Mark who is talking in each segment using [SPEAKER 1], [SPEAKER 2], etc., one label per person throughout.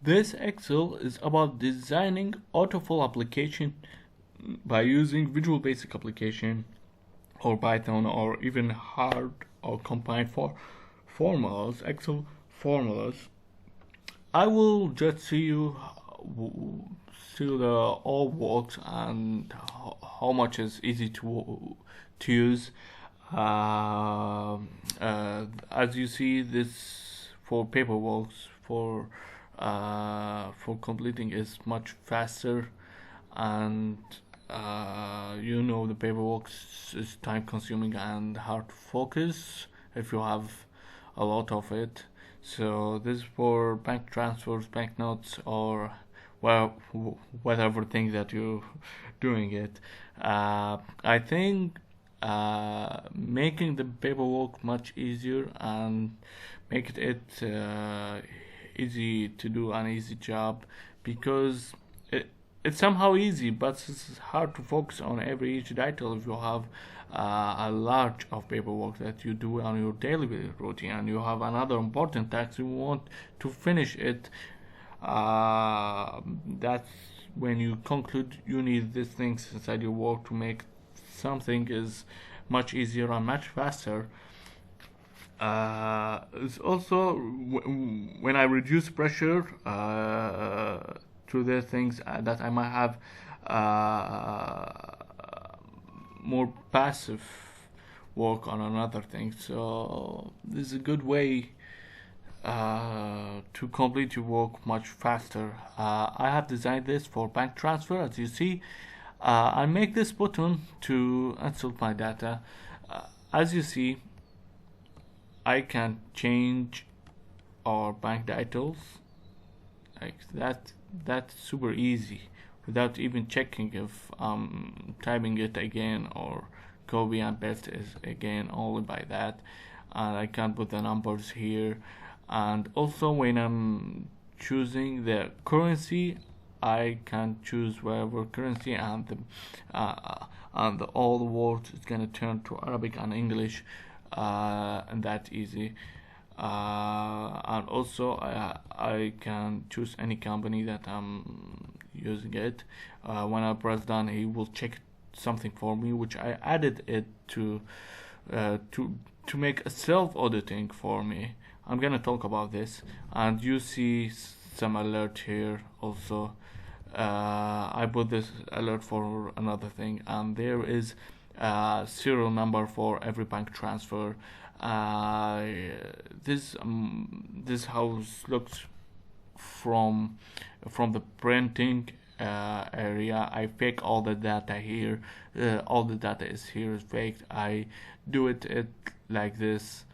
[SPEAKER 1] This Excel is about designing autofill application by using Visual Basic application or Python or even hard or combined for formulas, Excel formulas. I will just see the all works and how much is easy to use. As you see, this for paperwork for completing is much faster, and the paperwork is time consuming and hard to focus if you have a lot of it. So this is for bank transfers, bank notes, or well, whatever thing that you're doing it. I think making the paperwork much easier and make it easy to do an easy job, because it's somehow easy, but it's hard to focus on every each detail if you have a large of paperwork that you do on your daily routine, and you have another important task you want to finish it. That's when you conclude you need these things inside your work to make something is much easier and much faster. It's also when I reduce pressure to the things that I might have more passive work on another thing. So this is a good way to complete your work much faster. I have designed this for bank transfer, as you see. I make this button to insert my data. As you see, I can change our bank details like that. That's super easy without even checking if I'm typing it again or copy and paste it again, only by that. And I can put the numbers here. And also when I'm choosing the currency, I can choose whatever currency, and all the words is gonna turn to Arabic and English, and that easy. And also I can choose any company that I'm using it. When I press done, he will check something for me, which I added it uh, to to make a self auditing for me. I'm gonna talk about this, and you see some alert here also. I put this alert for another thing, and there is a serial number for every bank transfer. Uh, this house looks from from the printing area. I fake all the data here. All the data is here is faked. I do it like this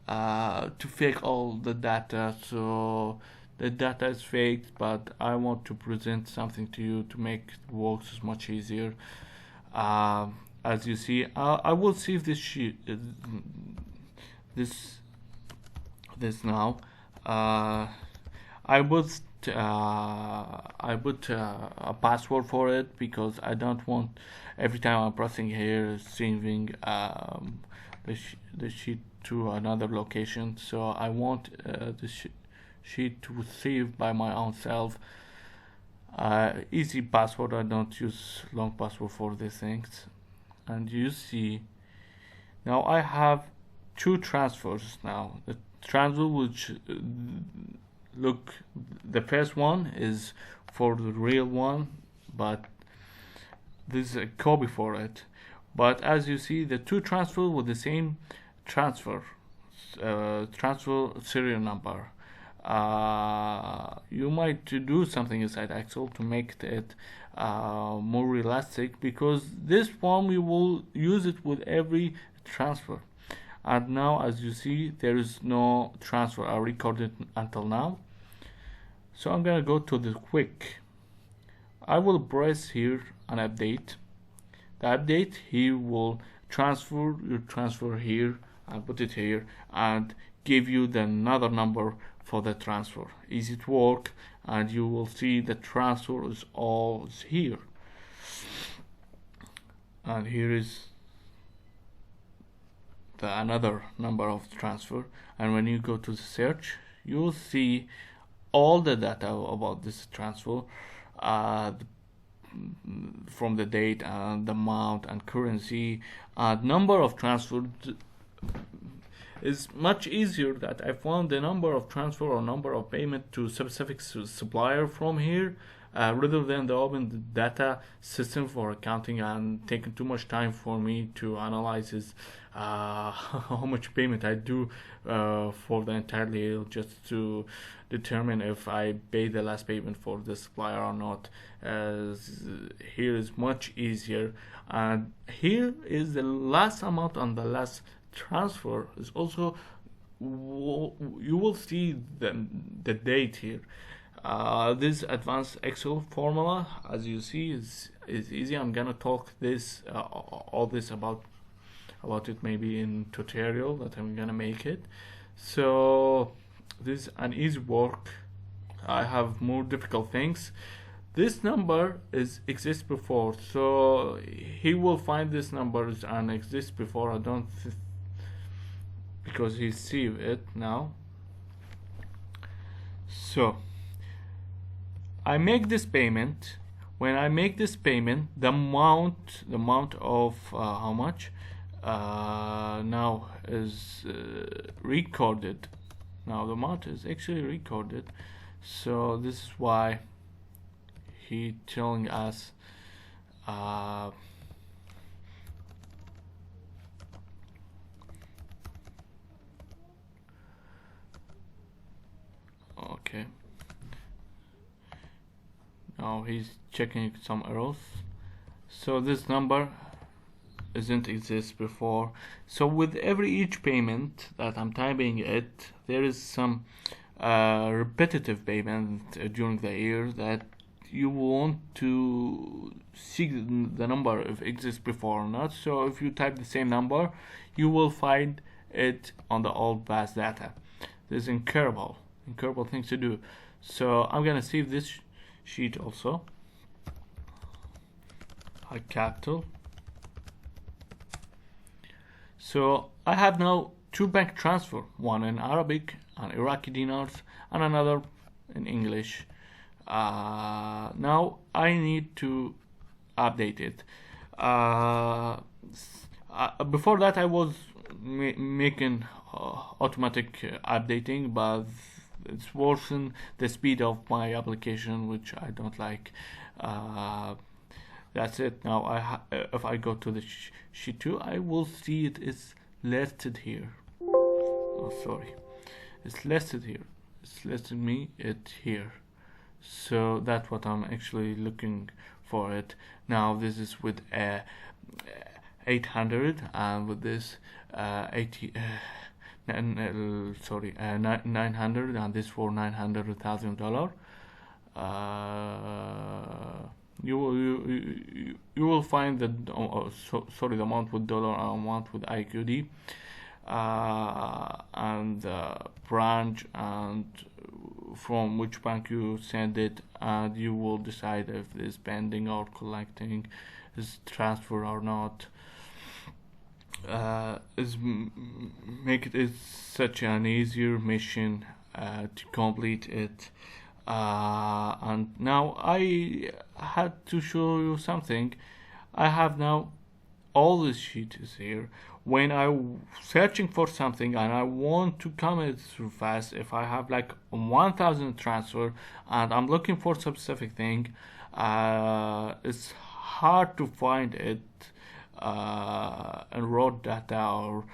[SPEAKER 1] to fake all the data. So the data is faked, but I want to present something to you to make it work much easier. As you see, I will save this sheet, this this now. Uh, I put a password for it because I don't want every time I'm pressing here saving the sheet to another location. So I want sheet to save by my own self. Easy password. I don't use long password for these things. And you see now I have two transfers now. The transfer which look, the first one is for the real one, but this is a copy for it. But as you see, the two transfer with the same transfer transfer serial number. You might do something inside Excel to make it more realistic, because this form we will use it with every transfer. And now as you see, there is no transfer I recorded until now. So I'm gonna go to the quick. I will press here an update. The update here will transfer your transfer here and put it here and give you the another number for the transfer. Easy to work, and you will see the transfer is all here. And here is the another number of transfer. And when you go to the search, you'll see all the data about this transfer, from the date and the amount and currency and number of transfers. Is much easier that I found the number of transfer or number of payment to specific supplier from here, rather than the open data system for accounting and taking too much time for me to analyze his, how much payment I do for the entire deal, just to determine if I pay the last payment for the supplier or not. Here is much easier, and here is the last amount on the last transfer is also, you will see the date here. This advanced Excel formula, as you see, is easy. I'm gonna talk this all this about it maybe in tutorial that I'm gonna make it. So this is an easy work. I have more difficult things. This number exists before, so he will find this numbers and exist before. I don't because he see it now. So I make this payment. When I make this payment, the amount of how much now is recorded. Now the amount is actually recorded. So this is why he telling us okay. Now he's checking some errors. So this number isn't exist before. So with each payment that I'm typing it, there is some repetitive payment during the year that you want to see the number if it exists before or not. So if you type the same number, you will find it on the old past data. This is incredible thing to do. So I'm gonna save this sheet also. High capital. So I have now two bank transfer, one in Arabic and Iraqi dinars and another in English. Now I need to update it. Before that I was making automatic updating, but it's worsen the speed of my application, which I don't like. That's it. Now if I go to the sheet 2, I will see it is listed here. Oh, sorry, it's listed here. It's listed me it here. So that's what I'm actually looking for it. Now this is with 800, and with this 900, and this for $900,000. You will find the the amount with dollar and amount with IQD, and branch and from which bank you send it, and you will decide if it's pending or collecting, is transfer or not. Make it such an easier mission to complete it. And now I had to show you something. I have now all this sheet is here. When I'm searching for something and I want to comment through fast, if I have like 1,000 transfer and I'm looking for a specific thing, it's hard to find it in raw data or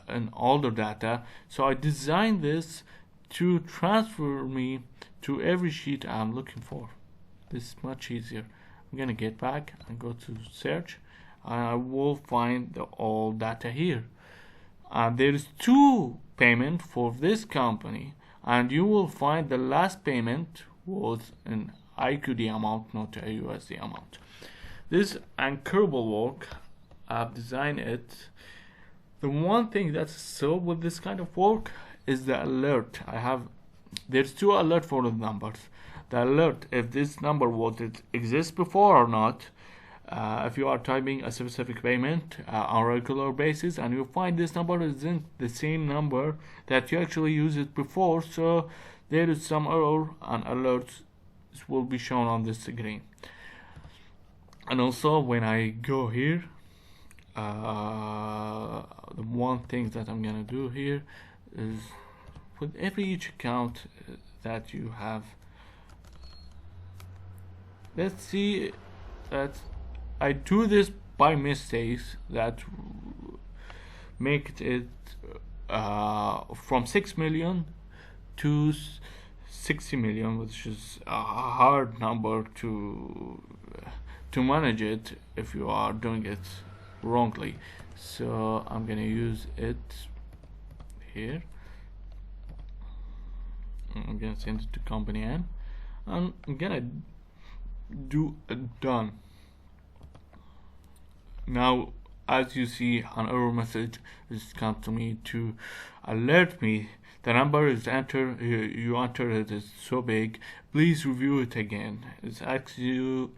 [SPEAKER 1] in older data. So I designed this to transfer me to every sheet I'm looking for. This is much easier. I'm gonna get back and go to search, and I will find the all data here. And there is two payment for this company, and you will find the last payment was an IQD amount, not a USD amount. This incredible work. I've designed it. The one thing that's so with this kind of work is the alert. There's two alert for the numbers. The alert if this number was it exists before or not. If you are typing a specific payment on a regular basis and you find this number isn't the same number that you actually used it before, so there is some error, and alerts will be shown on this screen. And also when I go here, the one thing that I'm gonna do here is with each account that you have, let's see that I do this by mistakes that make it from 6 million to 60 million, which is a hard number to manage it if you are doing it wrongly. So I'm gonna use it here. I'm gonna send it to company N, and I'm gonna do a done. Now as you see, an error message is come to me to alert me the number is entered, you entered it is so big, please review it again. It asks you,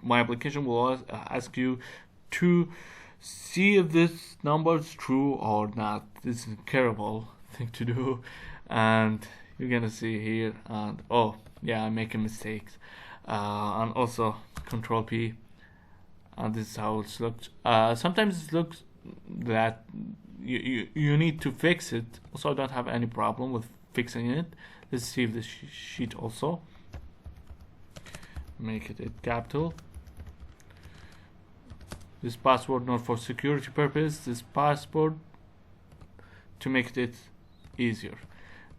[SPEAKER 1] my application will ask you to see if this number is true or not. This is a terrible thing to do, and you're gonna see here, and oh yeah, I'm making mistakes, and also Control P, and this is how it looks. Sometimes it looks that you need to fix it. Also, I don't have any problem with fixing it. Let's save this sheet also. Make it capital. This password not for security purpose. This password to make it easier.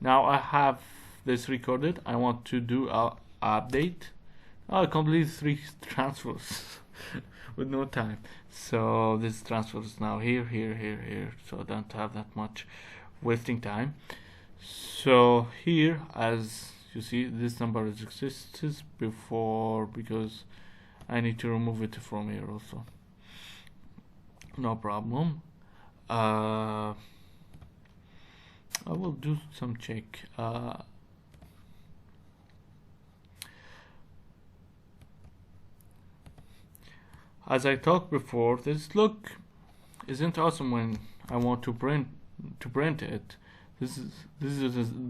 [SPEAKER 1] Now I have this recorded. I want to do a update. I complete 3 transfers with no time. So this transfer is now here, so I don't have that much wasting time. So here, as you see, this number exists before, because I need to remove it from here also. No problem. I will do some check. As I talked before, this look isn't awesome when I want to print it. This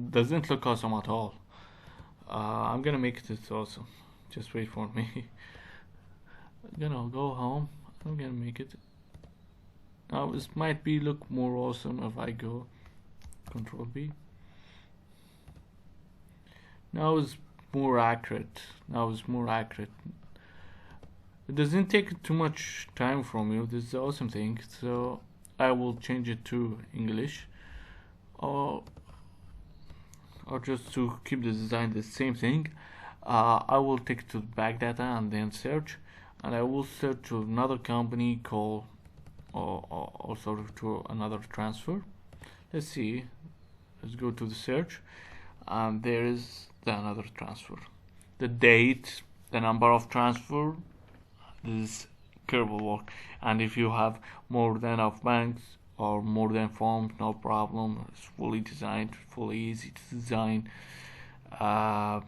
[SPEAKER 1] doesn't look awesome at all. I'm gonna make this awesome. Just wait for me. I'm gonna go home. I'm gonna make it. Now this might be look more awesome if I go Control B. Now it's more accurate. It doesn't take too much time from you. This is the awesome thing. So I will change it to English, or just to keep the design the same thing. I will take it to back data and then search, and I will search to another company call, or also to another transfer. Let's see. Let's go to the search, and there is another transfer. The date, the number of transfer. This is curable work, and if you have more than enough banks or more than forms, no problem. It's fully designed, fully easy to design. The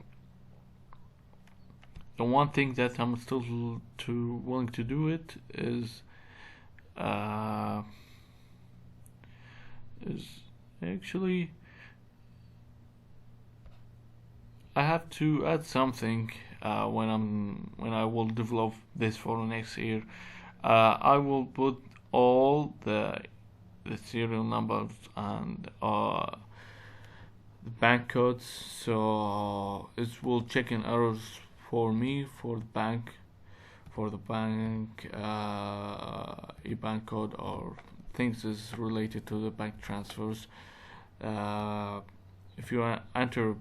[SPEAKER 1] one thing that I'm still too willing to do it is actually I have to add something when I will develop this for next year. I will put all the serial numbers and the bank codes, so it will check in errors for me for the bank, IBAN code or things is related to the bank transfers. If you enter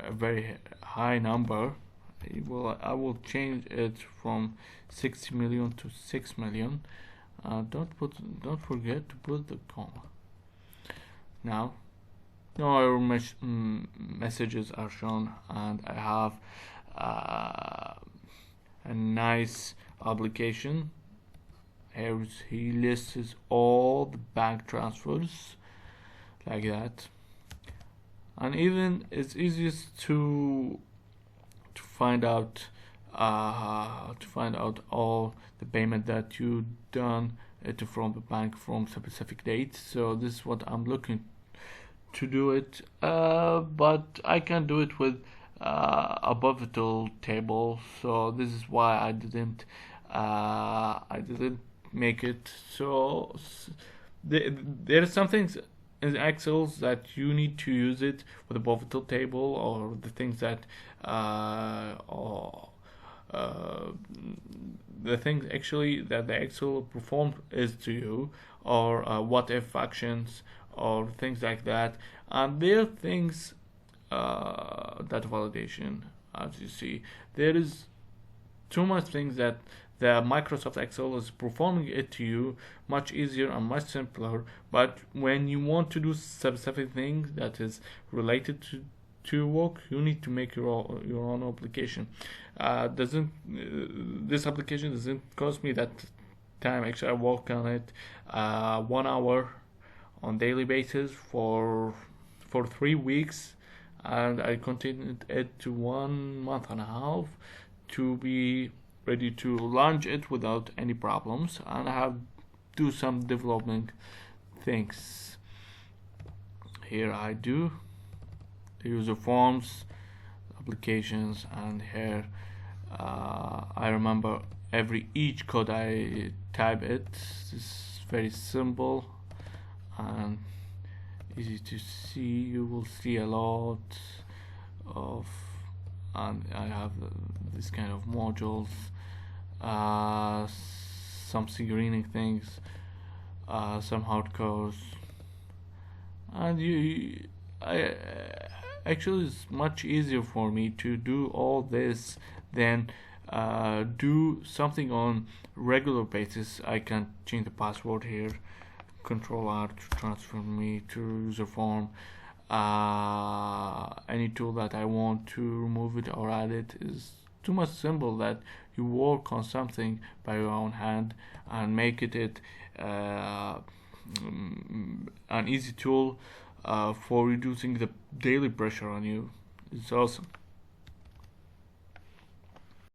[SPEAKER 1] a very high number, I will change it from 60 million to 6 million. Don't forget to put the comma. Now no error messages are shown, and I have a nice application. He lists all the bank transfers like that, and even it's easiest to find out all the payment that you done from the bank from specific date. So this is what I'm looking to do it, but I can do it with a pivotal table. So this is why I didn't make it. So there are some things in Excel that you need to use it with a pivotal table, or the things that or uh, the things actually that the Excel performed is to you, or what if actions, or things like that. And there are things that validation, as you see, there is too much things that the Microsoft Excel is performing it to you much easier and much simpler. But when you want to do specific things that is related to work, you need to make your own application. Doesn't This application doesn't cost me that time. Actually, I work on it 1 hour on daily basis for 3 weeks, and I continued it to 1 month and a half to be ready to launch it without any problems, and I have do some development things. Here I do the user forms, applications, and here I remember each code I type it. It's very simple and easy to see. You will see a lot of, and I have this kind of modules, some screening things, some hardcores, and I actually it's much easier for me to do all this than do something on regular basis. I can change the password here, Control R to transfer me to user form. Any tool that I want to remove it or add it is too much simple that you work on something by your own hand and make it an easy tool for reducing the daily pressure on you. It's awesome.